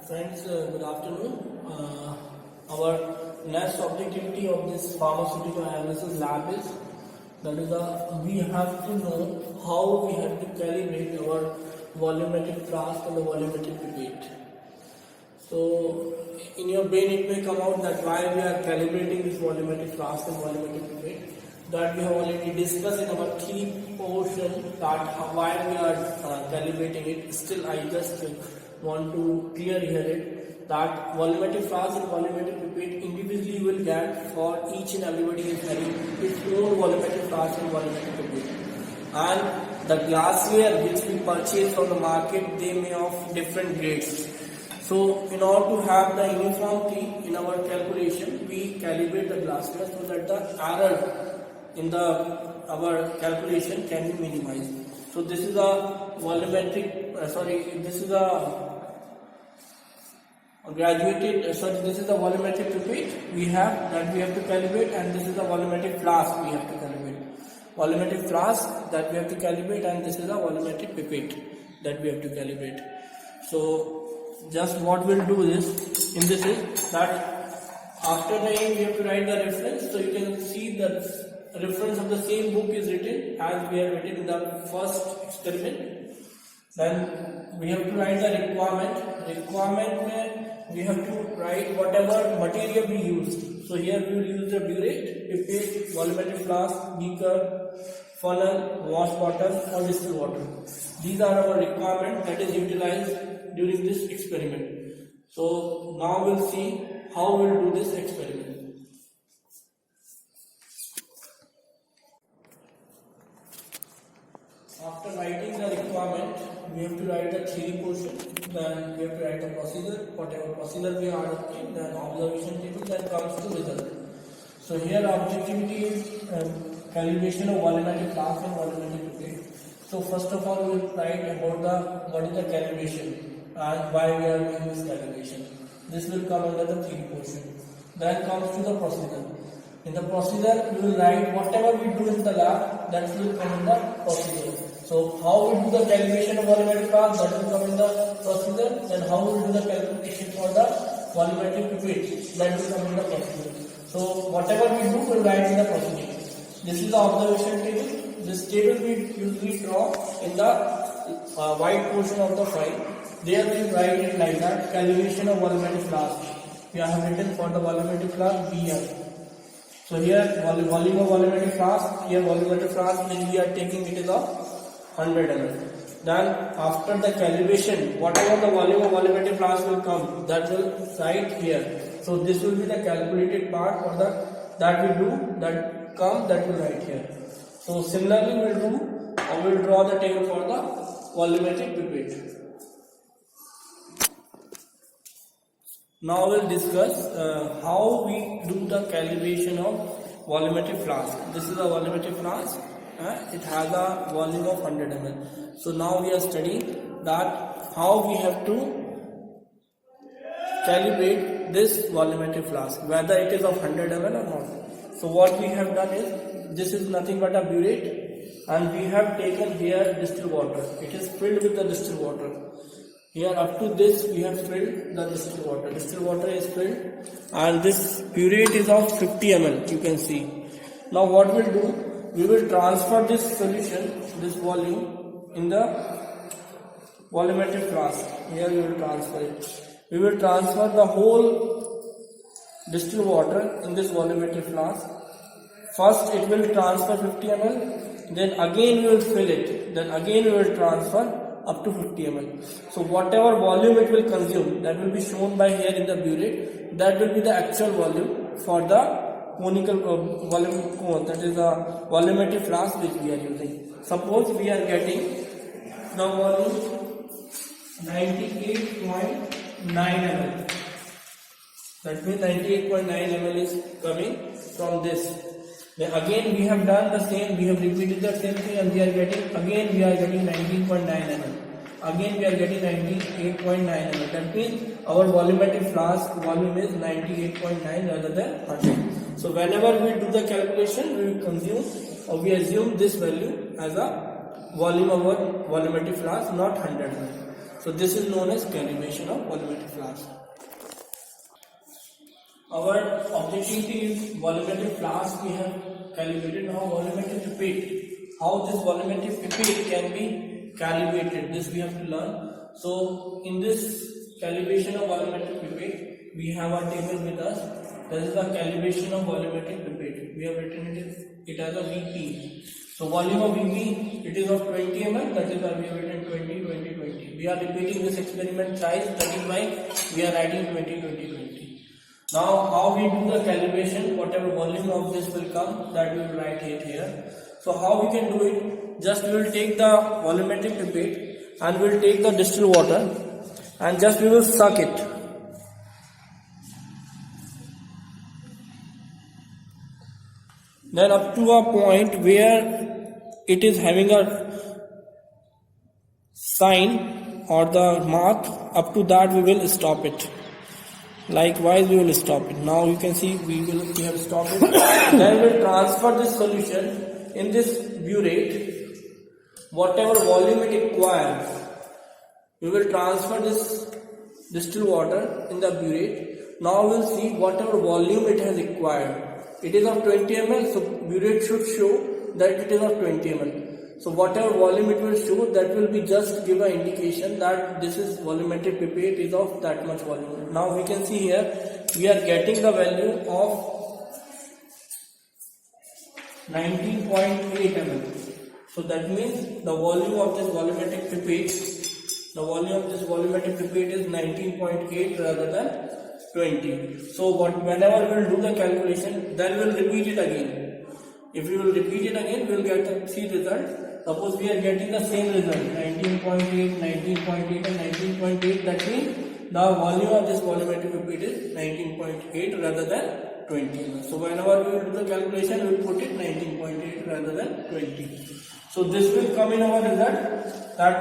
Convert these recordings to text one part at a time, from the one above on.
Friends, good afternoon. Our next objectivity of this pharmaceutical analysis lab is we have to know how we have to calibrate our volumetric flask and the volumetric pipette. So, in your brain it may come out that why we are calibrating this volumetric flask and volumetric pipette. That we have already discussed in our key portion that why we are calibrating it. Still, I just want to clear here it that volumetric flask and volumetric pipette individually will get for each and everybody is having its own volumetric flask and volumetric pipette. And the glassware which we purchase from the market, they may of different grades. So in order to have the uniformity in our calculation, we calibrate the glassware so that the error in our calculation can be minimized. So this is a volumetric, this is a this is the volumetric pipette we have to calibrate, and this is the volumetric flask we have to calibrate. Volumetric flask that we have to calibrate, and this is a volumetric pipette that we have to calibrate. So just what we'll do is that after the name we have to write the reference. So you can see the reference of the same book is written as we have written in the first experiment. Then we have to write the requirement we have to write whatever material we use. So here we will use the burette, pipette, volumetric flask, beaker, funnel, wash bottle or distilled water. These are our requirements that is utilized during this experiment. So now we'll see how we'll do this experiment. After writing the requirement, we have to write the theory portion, then we have to write the procedure, whatever procedure we are adopting, then observation table, then comes to result. So here objectivity is calibration of volumetric flask and volumetric pipette. So first of all we will write about what is the calibration and why we are doing this calibration. This will come under the theory portion. Then comes to the procedure. In the procedure, we will write whatever we do in the lab, that will come in the procedure. So how we do the calibration of volumetric flask, that will come in the procedure. Then how we do the calculation for the volumetric pipette, that will come in the procedure. So whatever we do, we will write in the procedure. This is the observation table. This table we usually draw in the white portion of the file. There we write it like that: calibration of volumetric flask. We have written for the volumetric flask BF. So here volume of volumetric flask, here volumetric flask which we are taking, it is of 100 ml. Then after the calibration, whatever the volume of volumetric flask will come, that will write here. So this will be the calculated part for that we do, that will write here. So similarly we'll draw the table for the volumetric pipette. Now we'll discuss how we do the calibration of volumetric flask. This is a volumetric flask. It has a volume of 100 ml. So now we are studying that how we have to calibrate this volumetric flask, whether it is of 100 ml or not. So what we have done is, this is nothing but a burette, and we have taken here distilled water. It is filled with the distilled water. Here up to this we have filled the distilled water. Distilled water is filled, and this burette is of 50 ml. You can see. Now what we'll do? We will transfer this solution, this volume, in the volumetric flask. Here we will transfer it. We will transfer the whole distilled water in this volumetric flask. First it will transfer 50 ml. Then again we will fill it. Then again we will transfer up to 50 ml. So whatever volume it will consume, that will be shown by here in the burette. That will be the actual volume for the conical volume, that is the volumetric flask which we are using. Suppose we are getting the volume 98.9 ml. That means 98.9 ml is coming from this. Then again we have done the same, we have repeated the same thing, and we are getting 19.9 ml. Again we are getting 98.9 ml. That means our volumetric flask volume is 98.9 rather than 100. So whenever we do the calculation, we will consume or we assume this value as a volume of our volumetric flask, not 100 ml. So this is known as calibration of volumetric flask. Our objective is volumetric flask we have calibrated. Now volumetric pipette. How this volumetric pipette can be calibrated, this we have to learn. So in this calibration of volumetric pipette, we have our table with us. This is the calibration of volumetric pipette. We have written it as a VP. So volume of VP, it is of 20 ml, that is why we have written 20, 20, 20. We are repeating this experiment twice, that is why we are writing 20, 20, 20. Now how we do the calibration, whatever volume of this will come, that we will write it here. So how we can do it, just we will take the volumetric pipette and we will take the distilled water and just we will suck it. Then up to a point where it is having a sign or the mark, up to that we will stop it. Likewise we will stop it. Now you can see we have stopped it. Then we will transfer this solution in this burette, whatever volume it requires. We will transfer this distilled water in the burette. Now we will see whatever volume it has required. It is of 20 ml, so burette should show that it is of 20 ml. So whatever volume it will show, that will be just give an indication that this is volumetric pipette is of that much volume. Now we can see here we are getting the value of 19.8 ml. So that means the volume of this volumetric pipette, is 19.8 rather than 20. So whenever we will do the calculation, then we will repeat it again. If we will repeat it again, we will get the three results. Suppose we are getting the same result, 19.8, 19.8 and 19.8. That means the volume of this volumetric pipette is 19.8 rather than 20. So whenever we will do the calculation, we will put it 19.8 rather than 20. So this will come in our result that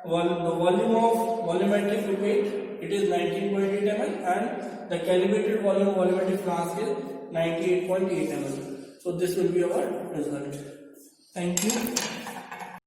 the volume of volumetric pipette, it is 19.8 ml and the calibrated volume of volumetric flask is 98.8 ml. So this will be our result. Thank you.